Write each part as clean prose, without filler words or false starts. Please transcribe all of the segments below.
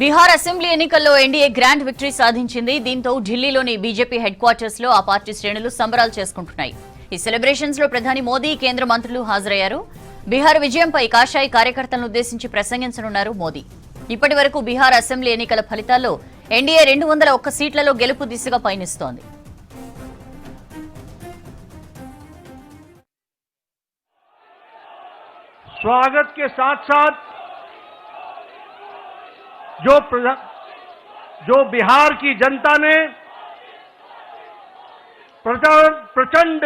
Bihar assembly ఎన్నికల్లో NDA grand victory సాధించింది. దీంతో ఢిల్లీలోని బీజేపీ హెడ్ క్వార్టర్స్ లో ఆ పార్టీ శ్రేణులు సంబరాలు చేసుకుంటున్నాయి. ఈ సెలబ్రేషన్స్ లో ప్రధాని మోదీ, కేంద్ర మంత్రులు హాజరయ్యారు. బీహార్ విజయంపై కాషాయి కార్యకర్తలను ఉద్దేశించి ప్రసంగించనున్నారు మోదీ. ఇప్పటి వరకు బీహార్ అసెంబ్లీ ఎన్నికల ఫలితాల్లో ఎన్డీఏ 201 సీట్లలో గెలుపు దిశగా పయనిస్తోంది. स्वागत के साथ साथ जो बिहार की जनता ने प्रचंड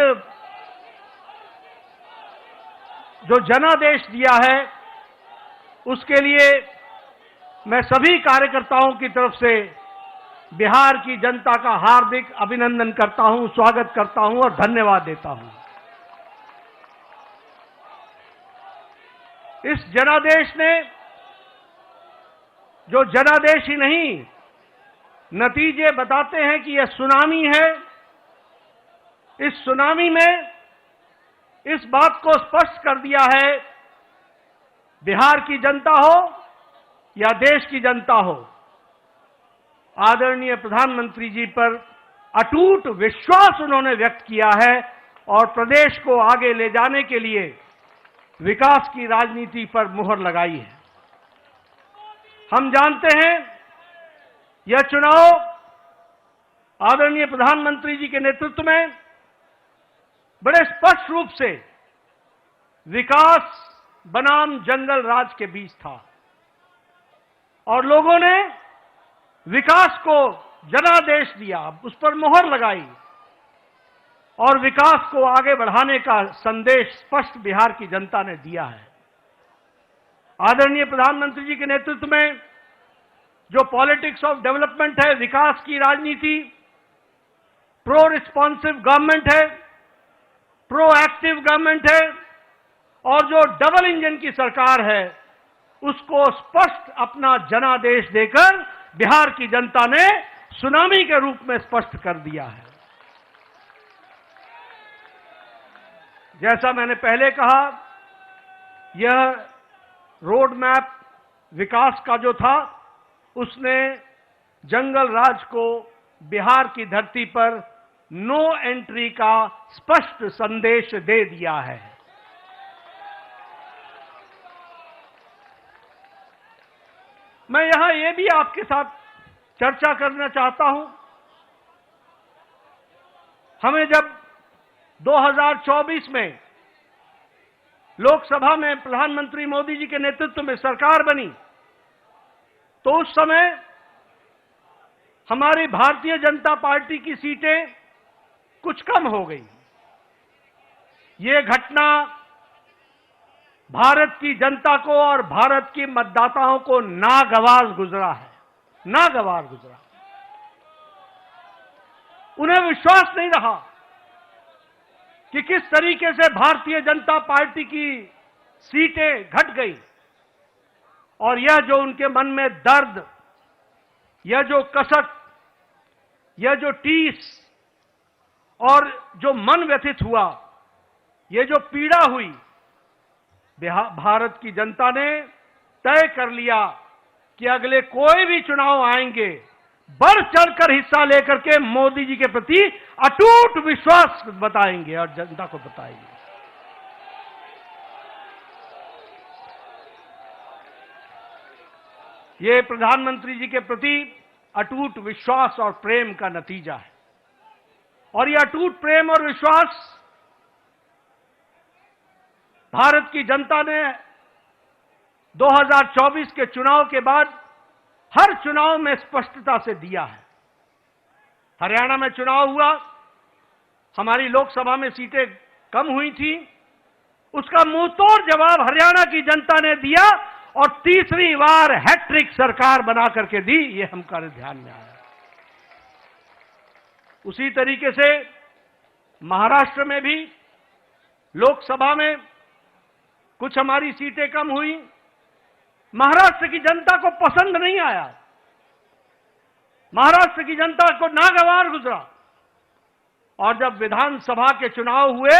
जो जनादेश दिया है, उसके लिए मैं सभी कार्यकर्ताओं की तरफ से बिहार की जनता का हार्दिक अभिनंदन करता हूं, स्वागत करता हूं और धन्यवाद देता हूं। इस जनादेश ने, जो जनादेश ही नहीं, नतीजे बताते हैं कि यह सुनामी है। इस सुनामी में इस बात को स्पष्ट कर दिया है, बिहार की जनता हो या देश की जनता हो, आदरणीय प्रधानमंत्री जी पर अटूट विश्वास उन्होंने व्यक्त किया है और प्रदेश को आगे ले जाने के लिए विकास की राजनीति पर मुहर लगाई है। हम जानते हैं यह चुनाव आदरणीय प्रधानमंत्री जी के नेतृत्व में बड़े स्पष्ट रूप से विकास बनाम जंगल राज के बीच था और लोगों ने विकास को जनादेश दिया, उस पर मुहर लगाई और विकास को आगे बढ़ाने का संदेश स्पष्ट बिहार की जनता ने दिया है। आदरणीय प्रधानमंत्री जी के नेतृत्व में जो पॉलिटिक्स ऑफ डेवलपमेंट है, विकास की राजनीति, प्रो रिस्पॉन्सिव गवर्नमेंट है, प्रो एक्टिव गवर्नमेंट है और जो डबल इंजन की सरकार है, उसको स्पष्ट अपना जनादेश देकर बिहार की जनता ने सुनामी के रूप में स्पष्ट कर दिया है। जैसा मैंने पहले कहा, यह रोड मैप विकास का जो था, उसने जंगल राज को बिहार की धरती पर नो एंट्री का स्पष्ट संदेश दे दिया है। मैं यहां यह भी आपके साथ चर्चा करना चाहता हूं, हमें जब 2024 में लोकसभा में प्रधानमंत्री मोदी जी के नेतृत्व में सरकार बनी, तो उस समय हमारी भारतीय जनता पार्टी की सीटें कुछ कम हो गई। ये घटना भारत की जनता को और भारत की मतदाताओं को नागवार गुजरा है, नागवार गुजरा। उन्हें विश्वास नहीं रहा कि किस तरीके से भारतीय जनता पार्टी की सीटें घट गई और यह जो उनके मन में दर्द, यह जो कसक, यह जो टीस और जो मन व्यथित हुआ, यह जो पीड़ा हुई, भारत की जनता ने तय कर लिया कि अगले कोई भी चुनाव आएंगे, बढ़ चढ़कर हिस्सा लेकर के मोदी जी के प्रति अटूट विश्वास बताएंगे और जनता को बताएंगे। ये प्रधानमंत्री जी के प्रति अटूट विश्वास और प्रेम का नतीजा है और ये अटूट प्रेम और विश्वास भारत की जनता ने 2024 के चुनाव के बाद हर चुनाव में स्पष्टता से दिया है। हरियाणा में चुनाव हुआ, हमारी लोकसभा में सीटें कम हुई थी, उसका मुंहतोड़ जवाब हरियाणा की जनता ने दिया और तीसरी बार हैट्रिक सरकार बना करके दी, ये हमारे ध्यान में आया। उसी तरीके से महाराष्ट्र में भी लोकसभा में कुछ हमारी सीटें कम हुई, महाराष्ट्र की जनता को पसंद नहीं आया, महाराष्ट्र की जनता को नागवार गुजरा और जब विधानसभा के चुनाव हुए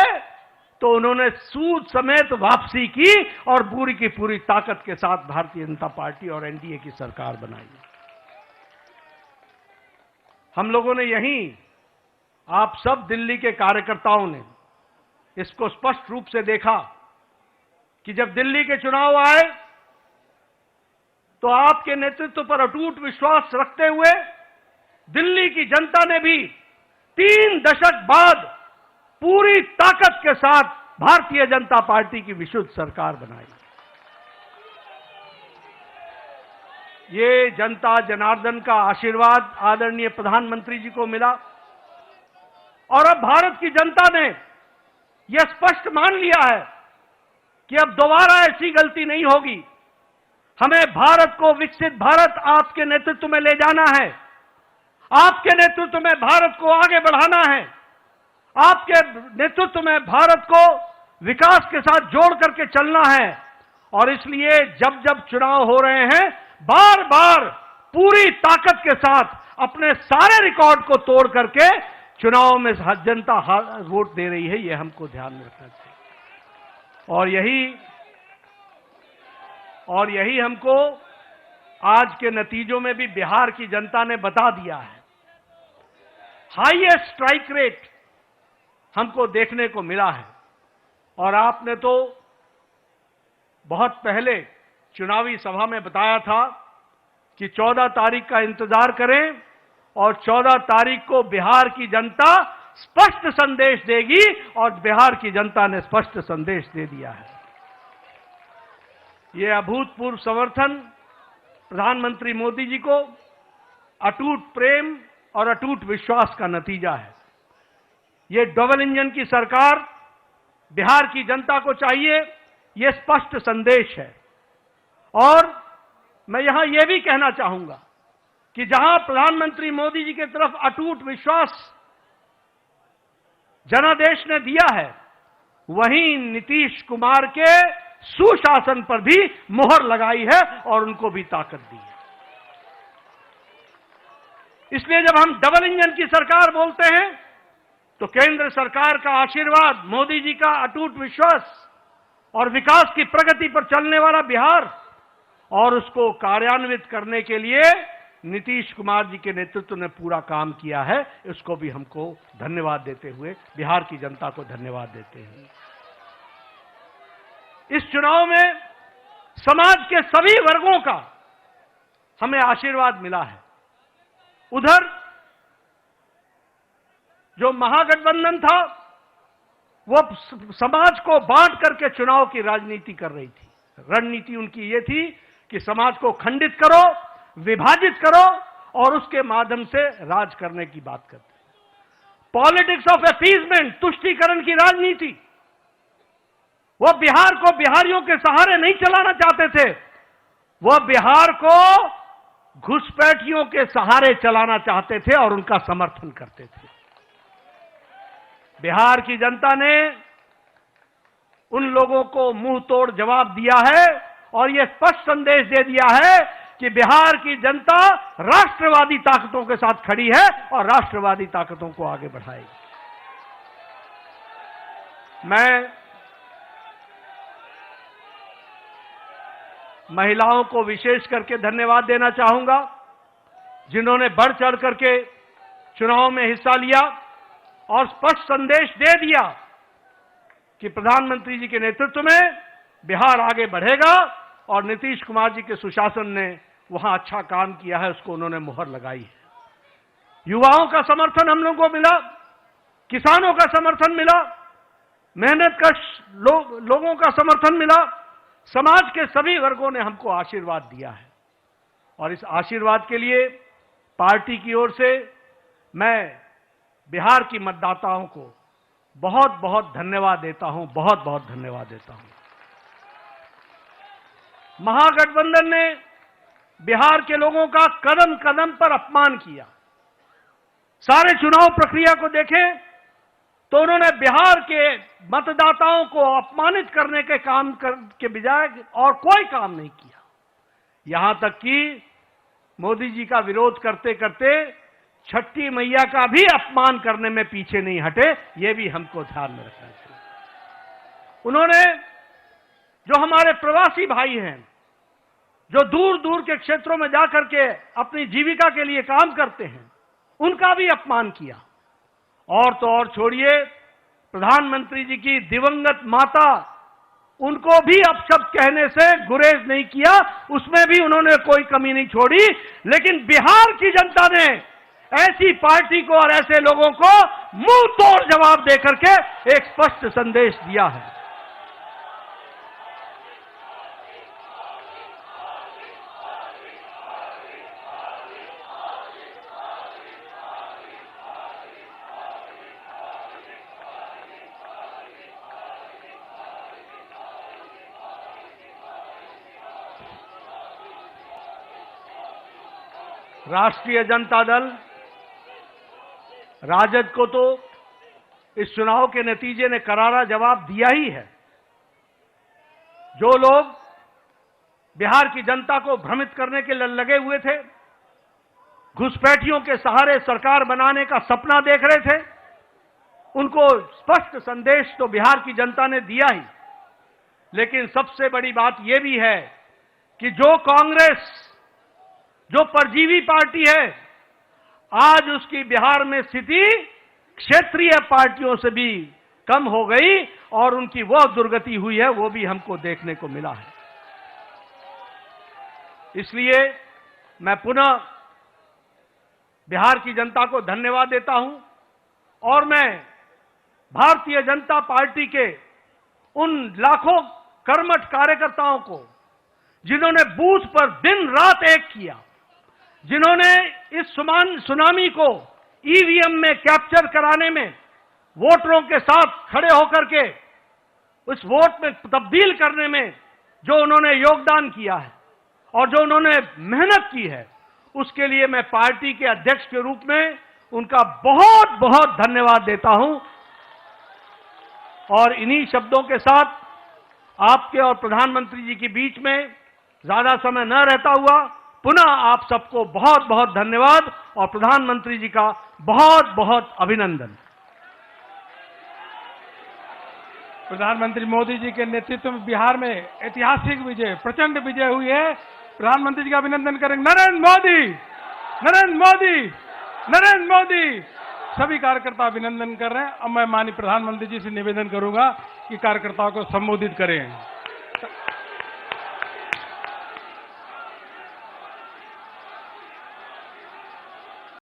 तो उन्होंने सूद समेत वापसी की और पूरी की पूरी ताकत के साथ भारतीय जनता पार्टी और एनडीए की सरकार बनाई। हम लोगों ने यहीं, आप सब दिल्ली के कार्यकर्ताओं ने इसको स्पष्ट रूप से देखा कि जब दिल्ली के चुनाव आए तो आपके नेतृत्व पर अटूट विश्वास रखते हुए दिल्ली की जनता ने भी 3 दशक बाद पूरी ताकत के साथ भारतीय जनता पार्टी की विशुद्ध सरकार बनाई। ये जनता जनार्दन का आशीर्वाद आदरणीय प्रधानमंत्री जी को मिला और अब भारत की जनता ने यह स्पष्ट मान लिया है कि अब दोबारा ऐसी गलती नहीं होगी। हमें भारत को विकसित भारत आपके नेतृत्व में ले जाना है, आपके नेतृत्व में भारत को आगे बढ़ाना है, आपके नेतृत्व में भारत को विकास के साथ जोड़ करके चलना है। और इसलिए जब जब चुनाव हो रहे हैं, बार बार पूरी ताकत के साथ अपने सारे रिकॉर्ड को तोड़ करके चुनाव में जनता वोट दे रही है, यह हमको ध्यान में रखना चाहिए। और यही हमको आज के नतीजों में भी बिहार की जनता ने बता दिया है। हाईएस्ट स्ट्राइक रेट हमको देखने को मिला है। और आपने तो बहुत पहले चुनावी सभा में बताया था कि 14 तारीख का इंतजार करें और 14 तारीख को बिहार की जनता स्पष्ट संदेश देगी और बिहार की जनता ने स्पष्ट संदेश दे दिया है। यह अभूतपूर्व समर्थन प्रधानमंत्री मोदी जी को अटूट प्रेम और अटूट विश्वास का नतीजा है। यह डबल इंजन की सरकार बिहार की जनता को चाहिए, यह स्पष्ट संदेश है। और मैं यहां यह भी कहना चाहूंगा कि जहां प्रधानमंत्री मोदी जी की तरफ अटूट विश्वास जनादेश ने दिया है, वहीं नीतीश कुमार के सुशासन पर भी मोहर लगाई है और उनको भी ताकत दी है। इसलिए जब हम डबल इंजन की सरकार बोलते हैं तो केंद्र सरकार का आशीर्वाद, मोदी जी का अटूट विश्वास और विकास की प्रगति पर चलने वाला बिहार और उसको कार्यान्वित करने के लिए नीतीश कुमार जी के नेतृत्व ने पूरा काम किया है। इसको भी हमको धन्यवाद देते हुए बिहार की जनता को धन्यवाद देते हैं। इस चुनाव में समाज के सभी वर्गों का हमें आशीर्वाद मिला है। उधर जो महागठबंधन था वो समाज को बांट करके चुनाव की राजनीति कर रही थी। रणनीति उनकी ये थी कि समाज को खंडित करो, विभाजित करो और उसके माध्यम से राज करने की बात करते। पॉलिटिक्स ऑफ अपीजमेंट, तुष्टीकरण की राजनीति, वो बिहार को बिहारियों के सहारे नहीं चलाना चाहते थे, वो बिहार को घुसपैठियों के सहारे चलाना चाहते थे और उनका समर्थन करते थे। बिहार की जनता ने उन लोगों को मुंह तोड़ जवाब दिया है और यह स्पष्ट संदेश दे दिया है कि बिहार की जनता राष्ट्रवादी ताकतों के साथ खड़ी है और राष्ट्रवादी ताकतों को आगे बढ़ाएगी। मैं महिलाओं को विशेष करके धन्यवाद देना चाहूंगा, जिन्होंने बढ़ चढ़ करके चुनाव में हिस्सा लिया और स्पष्ट संदेश दे दिया कि प्रधानमंत्री जी के नेतृत्व में बिहार आगे बढ़ेगा और नीतीश कुमार जी के सुशासन ने वहां अच्छा काम किया है, उसको उन्होंने मुहर लगाई है। युवाओं का समर्थन हम लोगों को मिला, किसानों का समर्थन मिला, मेहनत का लोगों का समर्थन मिला, समाज के सभी वर्गों ने हमको आशीर्वाद दिया है। और इस आशीर्वाद के लिए पार्टी की ओर से मैं बिहार की मतदाताओं को बहुत बहुत धन्यवाद देता हूं, बहुत बहुत धन्यवाद देता हूं। महागठबंधन ने बिहार के लोगों का कदम कदम पर अपमान किया। सारे चुनाव प्रक्रिया को देखें तो उन्होंने बिहार के मतदाताओं को अपमानित करने के काम के बजाय और कोई काम नहीं किया। यहां तक कि मोदी जी का विरोध करते करते छठी मैया का भी अपमान करने में पीछे नहीं हटे। यह भी हमको ध्यान में रखना चाहिए। उन्होंने जो हमारे प्रवासी भाई हैं, जो दूर दूर के क्षेत्रों में जाकर के अपनी जीविका के लिए काम करते हैं, उनका भी अपमान किया। और तो और छोड़िए, प्रधानमंत्री जी की दिवंगत माता, उनको भी अपशब्द कहने से गुरेज नहीं किया, उसमें भी उन्होंने कोई कमी नहीं छोड़ी। लेकिन बिहार की जनता ने ऐसी पार्टी को और ऐसे लोगों को मुंह तोड़ जवाब देकर के एक स्पष्ट संदेश दिया है। राष्ट्रीय जनता दल, राजद को तो इस चुनाव के नतीजे ने करारा जवाब दिया ही है। जो लोग बिहार की जनता को भ्रमित करने के लिए लगे हुए थे, घुसपैठियों के सहारे सरकार बनाने का सपना देख रहे थे, उनको स्पष्ट संदेश तो बिहार की जनता ने दिया ही। लेकिन सबसे बड़ी बात यह भी है कि जो कांग्रेस, जो परजीवी पार्टी है, आज उसकी बिहार में स्थिति क्षेत्रीय पार्टियों से भी कम हो गई और उनकी वह दुर्गति हुई है, वो भी हमको देखने को मिला है। इसलिए मैं पुनः बिहार की जनता को धन्यवाद देता हूं और मैं भारतीय जनता पार्टी के उन लाखों कर्मठ कार्यकर्ताओं को, जिन्होंने बूथ पर दिन रात एक किया, जिन्होंने इस सुनामी को ईवीएम में कैप्चर कराने में वोटरों के साथ खड़े होकर के उस वोट में तब्दील करने में जो उन्होंने योगदान किया है और जो उन्होंने मेहनत की है, उसके लिए मैं पार्टी के अध्यक्ष के रूप में उनका बहुत बहुत धन्यवाद देता हूं। और इन्हीं शब्दों के साथ आपके और प्रधानमंत्री जी के बीच में ज्यादा समय न रहता हुआ पुनः आप सबको बहुत बहुत धन्यवाद और प्रधानमंत्री जी का बहुत बहुत अभिनंदन। प्रधानमंत्री मोदी जी के नेतृत्व में बिहार में ऐतिहासिक विजय, प्रचंड विजय हुई है। प्रधानमंत्री जी का अभिनंदन करेंगे। नरेंद्र मोदी, नरेंद्र मोदी, नरेंद्र मोदी। सभी कार्यकर्ता अभिनंदन कर रहे हैं। अब मैं माननीय प्रधानमंत्री जी से निवेदन करूंगा कि कार्यकर्ताओं को संबोधित करें।